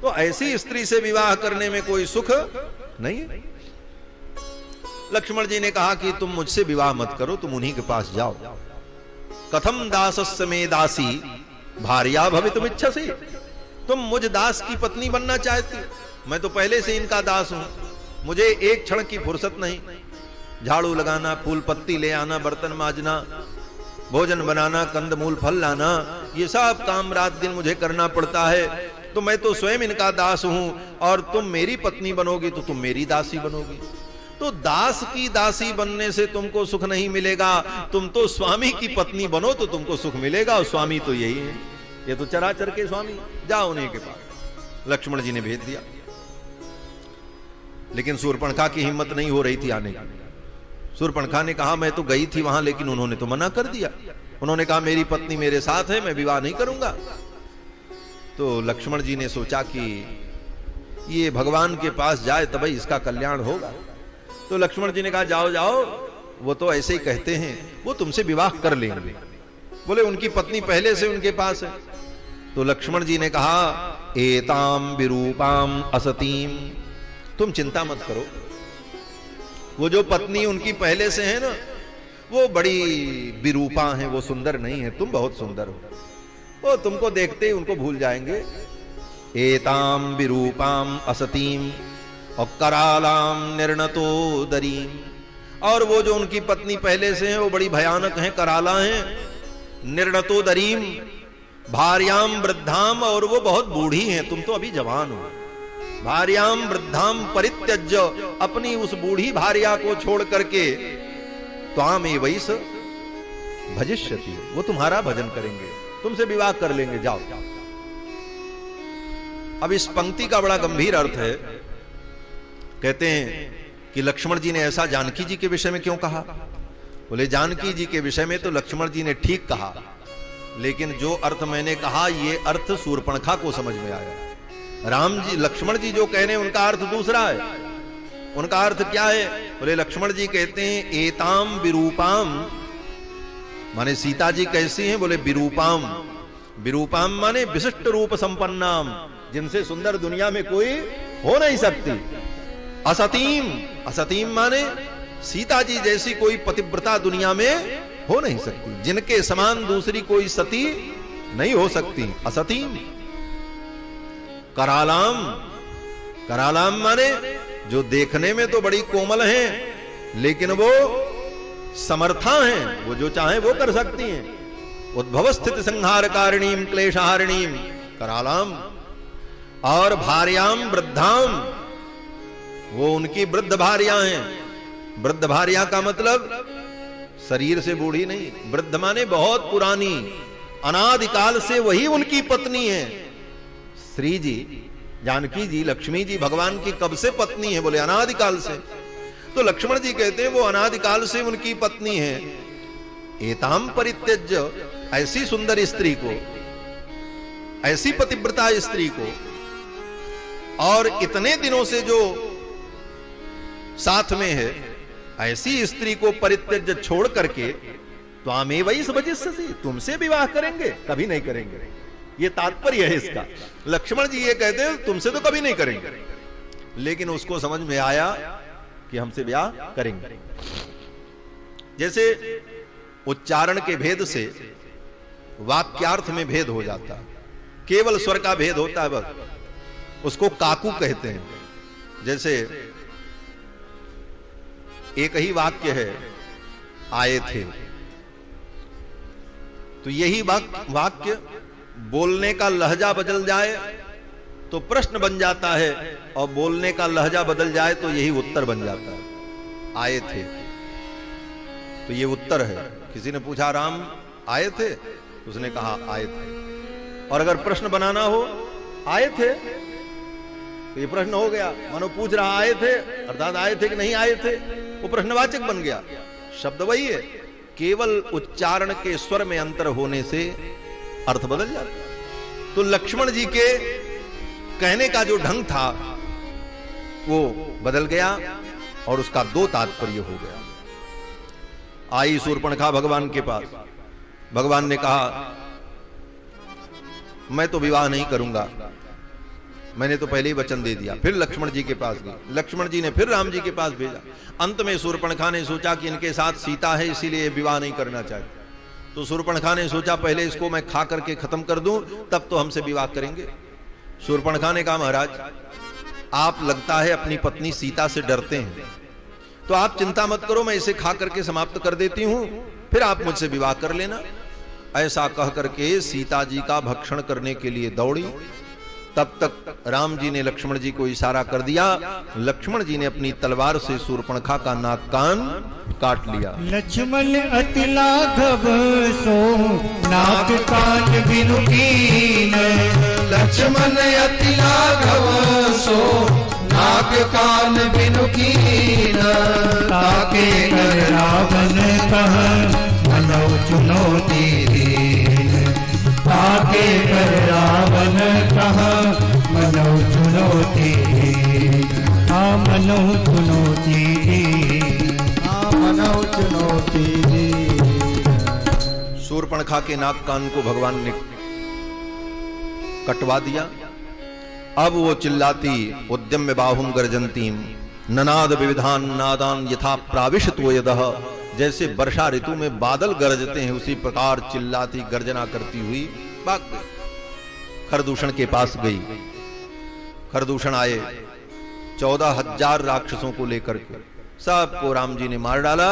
तो ऐसी स्त्री से विवाह करने में कोई सुख नहीं है। लक्ष्मण जी ने कहा कि तुम मुझसे विवाह मत करो, तुम उन्हीं के पास जाओ। कथम दासस्य मे दासी भार्या भवितुम इच्छसि। तुम मुझ दास की पत्नी बनना चाहती, मैं तो पहले से इनका दास हूं। मुझे एक क्षण की फुर्सत नहीं। झाड़ू लगाना, फूल पत्ती ले आना, बर्तन माजना, भोजन बनाना, कंदमूल फल लाना, ये सब काम रात दिन मुझे करना पड़ता है। तो मैं तो स्वयं इनका दास हूं, और तुम मेरी पत्नी बनोगी तो तुम मेरी दासी बनोगी। तो दास की दासी बनने से तुमको सुख नहीं मिलेगा, तुम तो स्वामी की पत्नी बनो तो तुमको सुख मिलेगा, और स्वामी तो यही है, ये तो चराचर के स्वामी। जाओ उन्हीं के पास। लक्ष्मण जी ने भेज दिया, लेकिन शूर्पणखा की हिम्मत नहीं हो रही थी आने की। शूर्पणखा ने कहा मैं तो गई थी वहां, लेकिन उन्होंने तो मना कर दिया। उन्होंने कहा मेरी पत्नी मेरे साथ है, मैं विवाह नहीं करूंगा। तो लक्ष्मण जी ने सोचा कि ये भगवान के पास जाए तभी इसका कल्याण होगा। तो लक्ष्मण जी ने कहा जाओ जाओ, वो तो ऐसे ही कहते हैं, वो तुमसे विवाह कर लेंगे। बोले उनकी पत्नी पहले से उनके पास है। तो लक्ष्मण जी ने कहा एताम विरूपाम असतीम, तुम चिंता मत करो, वो जो पत्नी उनकी पहले से है ना, वो बड़ी विरूपा है, वो सुंदर नहीं है, तुम बहुत सुंदर हो, वो तुमको देखते ही उनको भूल जाएंगे। एताम विरूपाम असतीम और करालाम निर्णतो दरीम, और वो जो उनकी पत्नी पहले से है वो बड़ी भयानक है, कराला है। निर्णतो दरीम भार्याम वृद्धाम, और वो बहुत बूढ़ी हैं, तुम तो अभी जवान हो। भार्याम वृद्धाम परित्यज्य, अपनी उस बूढ़ी भार्या को छोड़ करके त्वाम एवैस भजिष्यति, वो तुम्हारा भजन करेंगे, तुमसे विवाह कर लेंगे, जाओ। अब इस पंक्ति का बड़ा गंभीर अर्थ है। कहते हैं कि लक्ष्मण जी ने ऐसा जानकी जी के विषय में क्यों कहा? बोले जानकी जी के विषय में तो लक्ष्मण जी ने ठीक कहा, लेकिन जो अर्थ मैंने कहा ये अर्थ शूर्पणखा को समझ में आया। राम जी, लक्ष्मण जी जो कह रहे हैं उनका अर्थ दूसरा है। उनका अर्थ क्या है? बोले लक्ष्मण जी कहते हैं एताम विरूपाम, माने सीता जी कैसी हैं? बोले विरूपाम, विरूपाम माने विशिष्ट रूप संपन्नाम, जिनसे सुंदर दुनिया में कोई हो नहीं सकती। असतीम, असतीम माने सीता जी जैसी कोई पतिव्रता दुनिया में हो नहीं सकती, जिनके समान दूसरी कोई सती नहीं हो सकती। असतीम। करालाम, करालाम माने जो देखने में तो बड़ी कोमल हैं, लेकिन वो समर्था हैं, वो जो चाहे वो कर सकती हैं। उद्भव स्थित संहार कारिणीम क्लेशहारिणीम करालाम। और भार्याम वृद्धाम, वो उनकी वृद्ध भार्या हैं। वृद्ध भार्या का मतलब शरीर से बूढ़ी नहीं, वृद्ध माने बहुत पुरानी, अनादिकाल से वही उनकी पत्नी है। श्री जी, जानकी जी, लक्ष्मी जी भगवान की कब से पत्नी है? बोले अनादिकाल से। तो लक्ष्मण जी कहते हैं वो अनादिकाल से उनकी पत्नी है। एताम परित्यज्य, ऐसी सुंदर स्त्री को, ऐसी पतिव्रता स्त्री को, और इतने दिनों से जो साथ में है, ऐसी स्त्री को परित्यज्य छोड़ करके त्वामेवैस भजिष्यसि, तुमसे विवाह करेंगे? कभी नहीं करेंगे। ये तात्पर्य है इसका। लक्ष्मण जी ये कहते हैं तुमसे तो कभी नहीं करेंगे, लेकिन उसको समझ में आया कि हमसे विवाह करेंगे। जैसे उच्चारण के भेद से वाक्यार्थ में भेद हो जाता है, केवल स्वर का भेद होता है बस, उसको काकू कहते हैं। जैसे एक ही वाक्य है, आए थे, तो यही वाक्य बोलने का लहजा बदल जाए तो प्रश्न बन जाता है, और बोलने का लहजा बदल जाए तो यही उत्तर बन जाता है। आए थे तो ये उत्तर है। किसी ने पूछा राम आए थे, उसने कहा आए थे। और अगर प्रश्न बनाना हो आए थे तो ये प्रश्न हो गया, मानो पूछ रहा आए थे अर्थात आए थे कि नहीं आए थे, वो प्रश्नवाचक बन गया। शब्द वही है, केवल उच्चारण के स्वर में अंतर होने से अर्थ बदल जाता है। तो लक्ष्मण जी के कहने का जो ढंग था वो बदल गया और उसका दो तात्पर्य हो गया। आई शूर्पणखा भगवान के पास, भगवान ने कहा मैं तो विवाह नहीं करूंगा, मैंने तो पहले ही वचन दे दिया। फिर लक्ष्मण जी के पास गई, लक्ष्मण जी ने फिर राम जी के पास भेजा। अंत में शूर्पणखा ने सोचा कि इनके साथ सीता है इसीलिए विवाह नहीं करना चाहिए। तो शूर्पणखा ने सोचा पहले इसको मैं खा करके खत्म कर दूं, तब तो हमसे विवाह करेंगे। शूर्पणखा ने कहा महाराज आप लगता है अपनी पत्नी सीता से डरते हैं, तो आप चिंता मत करो, मैं इसे खा करके समाप्त कर देती हूं, फिर आप मुझसे विवाह कर लेना। ऐसा कह करके सीता जी का भक्षण करने के लिए दौड़ी। तब तक राम जी ने लक्ष्मण जी को इशारा कर दिया। लक्ष्मण जी ने अपनी तलवार से शूर्पणखा का नाक कान काट लिया। लक्ष्मण अति लाघव सो नाक कान बिनु कीन, लक्ष्मण अति लाघव सो नाक कान बिनु कीन, ताके कर रावण कह मनो चुनौती दीन, ताके कर रावण कह मनो चुनौती दीन, हाँ मनो चुनौती दीन, हाँ मनो चुनौती दीन। शूर्पणखा के नाक कान को भगवान ने कटवा दिया। अब वो चिल्लाती उद्यम्य बाहुम गर्जंतीम ननाद विविधान नादान यथा प्राविशतो यदः, जैसे वर्षा ऋतु में बादल गरजते हैं उसी प्रकार चिल्लाती गर्जना करती हुई भाग गई। खरदूषण के पास गई। खरदूषण आए 14,000 राक्षसों को लेकर के, सबको राम जी ने मार डाला।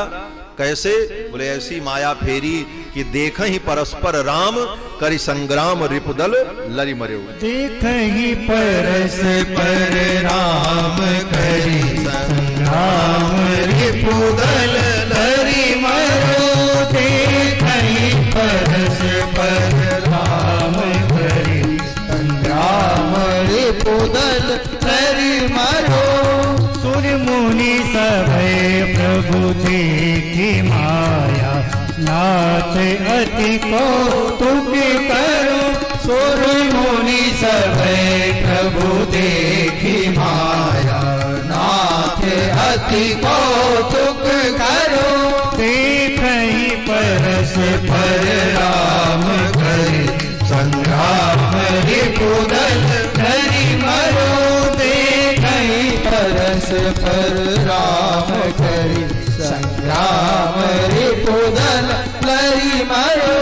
कैसे? बोले ऐसी माया फेरी कि देख ही परस्पर राम करि संग्राम रिपुदल लरि मरे। देख ही परस्पर राम करि संग्राम रिपुदल लरि मरो, देख ही परस्पर राम करि संग्राम रिपुदल लरि मरो। सुर मुनि सभै प्रभु देखी माया, नाथ अति कौतुक करो। सुर मुनि सभै प्रभु देखी माया, नाथ अति कौतुक करो। देखहि परस्पर राम करि संग्राम रिपुदल लरि मरो, देखहि परस्पर राम करि संग्राम रिपुदल लरि मरो,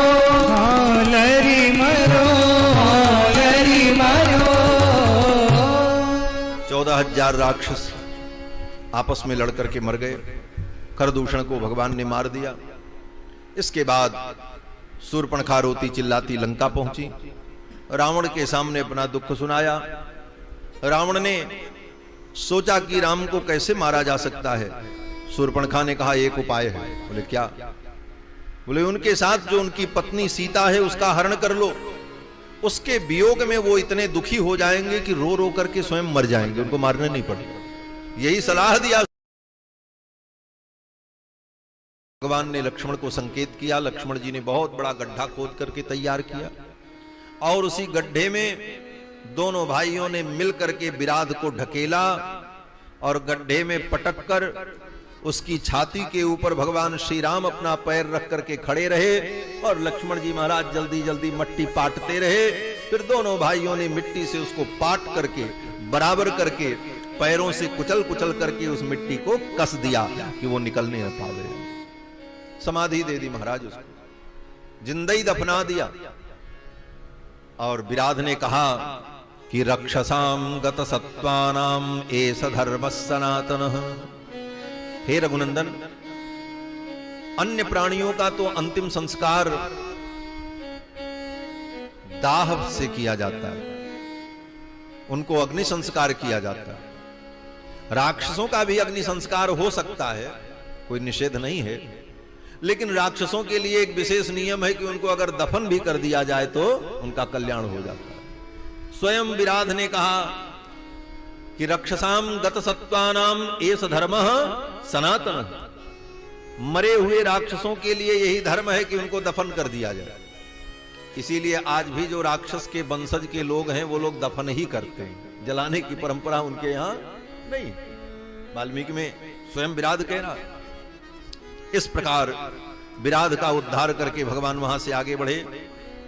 हाँ लरि मरो, हाँ लरि मरो। 14,000 राक्षस आपस में लड़कर के मर गए। खरदूषण को भगवान ने मार दिया। इसके बाद शूर्पणखा रोती चिल्लाती लंका पहुंची। रावण के सामने अपना दुख सुनाया। रावण ने सोचा कि राम को कैसे मारा जा सकता है। शूर्पणखा ने कहा एक उपाय है। बोले क्या? बोले उनके साथ जो उनकी पत्नी सीता है उसका हरण कर लो, उसके वियोग में वो इतने दुखी हो जाएंगे कि रो रो करके स्वयं मर जाएंगे, उनको मारने नहीं पड़ेगा। यही सलाह दिया भगवान ने। लक्ष्मण को संकेत किया। लक्ष्मण जी ने बहुत बड़ा गड्ढा खोद करके तैयार किया और उसी गड्ढे में दोनों भाइयों ने मिल करके विराध को ढकेला और गड्ढे में पटक कर उसकी छाती के ऊपर भगवान श्री राम अपना पैर रख करके खड़े रहे और लक्ष्मण जी महाराज जल्दी जल्दी मिट्टी पाटते रहे। फिर दोनों भाइयों ने मिट्टी से उसको पाट करके बराबर करके पैरों से कुचल कुचल करके उस मिट्टी को कस दिया कि वो निकलने न पावे। समाधि दे दी महाराज उसको, जिंदा ही दफना दिया। और विराध ने कहा कि रक्षसाम गत सत्वानाम एस धर्म सनातन। हे रघुनंदन, अन्य प्राणियों का तो अंतिम संस्कार दाह से किया जाता है, उनको अग्नि संस्कार किया जाता है। राक्षसों का भी अग्नि संस्कार हो सकता है, कोई निषेध नहीं है, लेकिन राक्षसों के लिए एक विशेष नियम है कि उनको अगर दफन भी कर दिया जाए तो उनका कल्याण हो जाता है। स्वयं विराध ने कहा कि रक्षसाम गत सत्वानाम एस धर्म सनातन। मरे हुए राक्षसों के लिए यही धर्म है कि उनको दफन कर दिया जाए। इसीलिए आज भी जो राक्षस के वंशज के लोग हैं वो लोग दफन ही करते हैं, जलाने की परंपरा उनके यहां नहीं। वाल्मीकि में स्वयं विराध कह रहा। इस प्रकार विराध का उद्धार करके भगवान वहां से आगे बढ़े,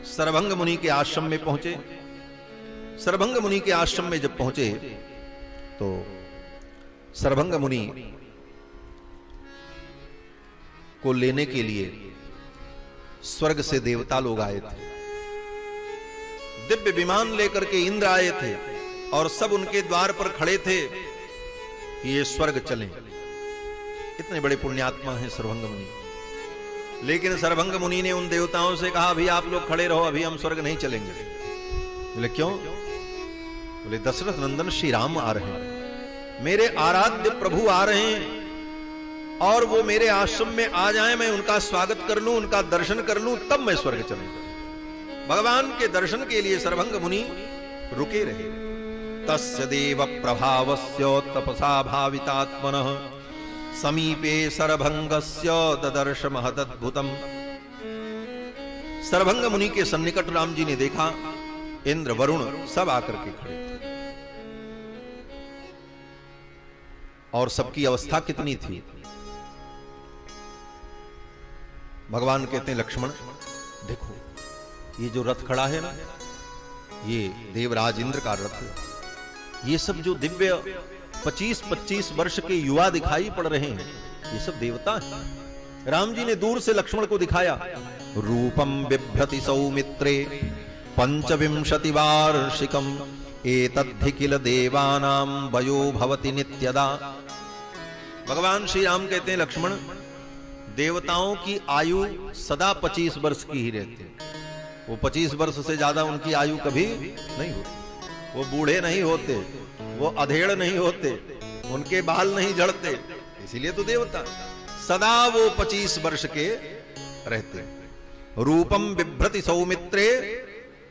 सरभंग मुनि के आश्रम में पहुंचे। सरभंग मुनि के आश्रम में जब पहुंचे तो सरभंग मुनि को लेने के लिए स्वर्ग से देवता लोग आए थे। दिव्य विमान लेकर के इंद्र आए थे और सब उनके द्वार पर खड़े थे कि ये स्वर्ग चलें। इतने बड़े पुण्यात्मा हैं सरभंग मुनि। लेकिन सरभंग मुनि ने उन देवताओं से कहा, अभी आप लोग खड़े रहो, अभी हम स्वर्ग नहीं चलेंगे। बोले क्यों? बोले दशरथ नंदन श्री राम आ रहे हैं, मेरे आराध्य प्रभु आ रहे हैं, और वो मेरे आश्रम में आ जाएं, मैं उनका स्वागत कर लूं, उनका दर्शन कर लूं, तब मैं स्वर्ग चलूंगा। भगवान के दर्शन के लिए सरभंग मुनि रुके रहे। तस्य देव प्रभावस्य तपसा भावितात्मनः समीपे सरभंगस्य ददर्श महदद्भुतम्। सरभंग मुनि के सन्निकट राम जी ने देखा, इंद्र वरुण सब आकर के खड़े थे, और सबकी अवस्था कितनी थी। भगवान कहते हैं, लक्ष्मण देखो, ये जो रथ खड़ा है ना, ये देवराज इंद्र का रथ है। ये सब जो दिव्य 25-25 वर्ष के युवा दिखाई पड़ रहे हैं, ये सब देवता हैं। राम जी ने दूर से लक्ष्मण को दिखाया, रूपम बिभ्रति सौमित्रे 25 वार्षिकम एतद्धि किल देवानां वयो भवति नित्यदा। भगवान श्री राम कहते हैं, लक्ष्मण देवताओं की आयु सदा 25 वर्ष की ही रहती है। वो 25 वर्ष से ज्यादा उनकी आयु कभी नहीं होती। वो बूढ़े नहीं होते, वो अधेड़ नहीं होते, उनके बाल नहीं झड़ते, इसीलिए तो देवता सदा वो 25 वर्ष के रहते। रूपम बिभ्रति सौमित्रे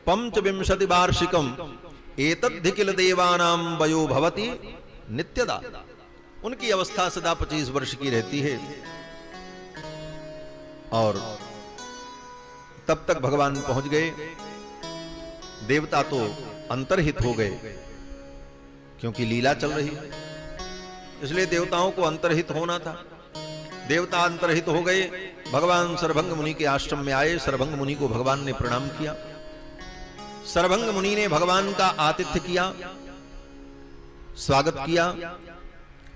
25 वार्षिकम एतद्धि किल देवानां वयो भवति नित्यदा। उनकी अवस्था सदा 25 वर्ष की रहती है। और तब तक भगवान पहुंच गए। देवता तो अंतर्हित हो गए, क्योंकि लीला चल रही है, इसलिए देवताओं को अंतर्हित होना था। देवता अंतर्हित हो गए। भगवान सरभंग मुनि के आश्रम में आए। सरभंग मुनि को भगवान ने प्रणाम किया। सरभंग मुनि ने भगवान का आतिथ्य किया, स्वागत किया,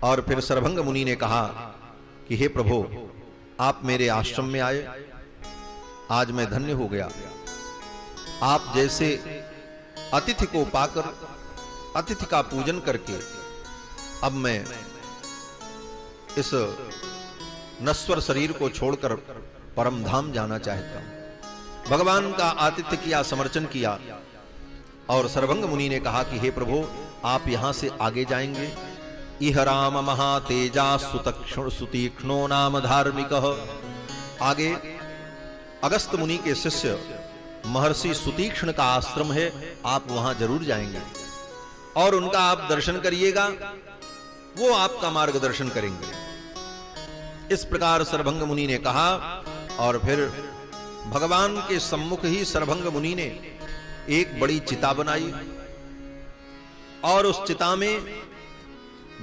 और फिर सरभंग मुनि ने कहा कि हे प्रभु, आप मेरे आश्रम में आए, आज मैं धन्य हो गया। आप जैसे अतिथि को पाकर, अतिथि का पूजन करके, अब मैं इस नश्वर शरीर को छोड़कर परम धाम जाना चाहता हूं। भगवान का आतिथ्य किया, समर्चन किया, और सरभंग मुनि ने कहा कि हे प्रभु, आप यहां से आगे जाएंगे। इह राम महातेजा सुतीक्ष्णो नाम धार्मिकः। आगे अगस्त मुनि के शिष्य महर्षि सुतीक्ष्ण का आश्रम है, आप वहां जरूर जाएंगे और उनका आप दर्शन करिएगा, वो आपका मार्गदर्शन करेंगे। इस प्रकार सरभंग मुनि ने कहा, और फिर भगवान के सम्मुख ही सरभंग मुनि ने एक बड़ी चिता बनाई, और उस चिता में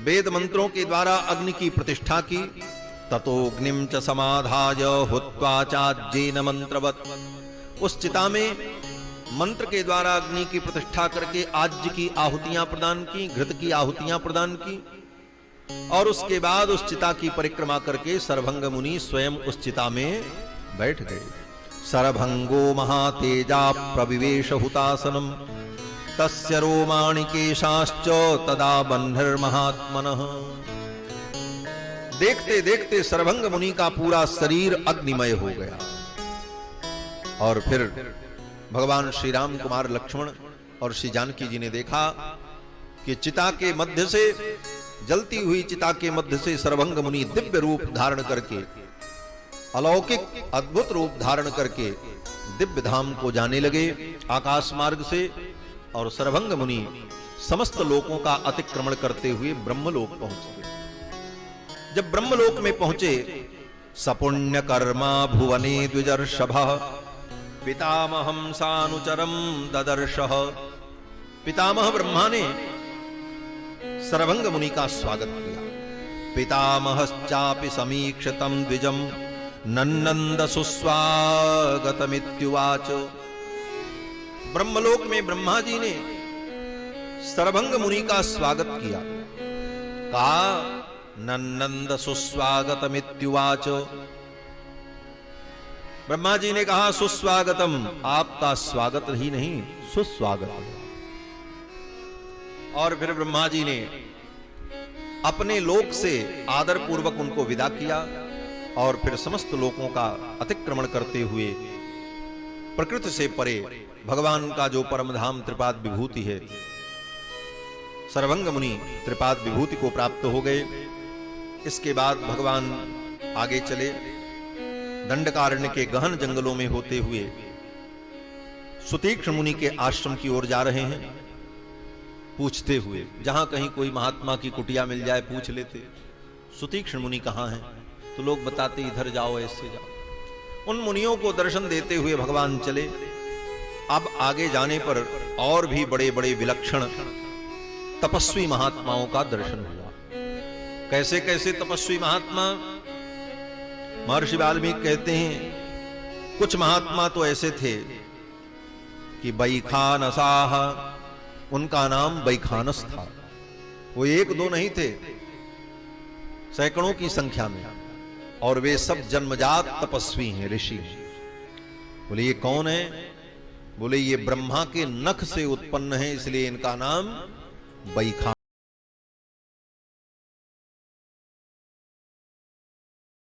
वेद मंत्रों के द्वारा अग्नि की प्रतिष्ठा की। ततोग्निम च समाधाय हुत्वा चाज्येन मंत्रवत्। उस चिता में मंत्र के द्वारा अग्नि की प्रतिष्ठा करके आज्य की आहुतियां प्रदान की, घृत की आहुतियां प्रदान की, और उसके बाद उस चिता की परिक्रमा करके सरभंग मुनि स्वयं उस चिता में बैठ गए। सरभंगो महातेजा प्रविवेश हुतासनम तस्य रोमाणि केशाश्च तदा बन्धर्महात्मनः। देखते देखते सरभंग मुनि का पूरा शरीर अग्निमय हो गया। और फिर भगवान श्री राम कुमार लक्ष्मण और श्री जानकी जी ने देखा कि चिता के मध्य से, जलती हुई चिता के मध्य से सरभंग मुनि दिव्य रूप धारण करके, अलौकिक अद्भुत रूप धारण करके दिव्य धाम को जाने लगे आकाश मार्ग से। और सरभंग मुनि समस्त लोकों का अतिक्रमण करते हुए ब्रह्मलोक पहुंच गए। जब ब्रह्मलोक में पहुंचे, सपुण्य कर्मा भुवने द्विजर्षभः पितामहं सानुचरम ददर्शः। पितामह ब्रह्मा ने सरभंग मुनि का स्वागत किया। पितामहश्चापि समीक्षितं द्विजं नन्नन्द सुस्वागतमित्युवाच। ब्रह्मलोक में ब्रह्मा जी ने सरभंग मुनि का स्वागत किया, कहा नन्नन्द सुस्वागतमित्युवाच। ब्रह्मा जी ने कहा सुस्वागतम, आपका स्वागत ही नहीं सुस्वागत। और फिर ब्रह्मा जी ने अपने लोक से आदर पूर्वक उनको विदा किया और फिर समस्त लोकों का अतिक्रमण करते हुए प्रकृति से परे भगवान का जो परम धाम त्रिपाद विभूति है, सर्वंग मुनि त्रिपाद विभूति को प्राप्त हो गए। इसके बाद भगवान आगे चले, दंडकारण्य के गहन जंगलों में होते हुए सुतीक्ष्ण मुनि के आश्रम की ओर जा रहे हैं। पूछते हुए, जहां कहीं कोई महात्मा की कुटिया मिल जाए पूछ लेते सुतीक्ष्ण मुनि कहां हैं, तो लोग बताते इधर जाओ ऐसे जाओ। उन मुनियों को दर्शन देते हुए भगवान चले। अब आगे जाने पर और भी बड़े बड़े विलक्षण तपस्वी महात्माओं का दर्शन हुआ। कैसे कैसे तपस्वी महात्मा? महर्षि वाल्मीकि कहते हैं कुछ महात्मा तो ऐसे थे कि बैखानसाह, उनका नाम बैखानस था। वो एक दो नहीं थे, सैकड़ों की संख्या में, और वे सब जन्मजात तपस्वी हैं, ऋषि। बोले ये कौन है? बोले ये ब्रह्मा के नख से उत्पन्न है, इसलिए इनका नाम बैखानस।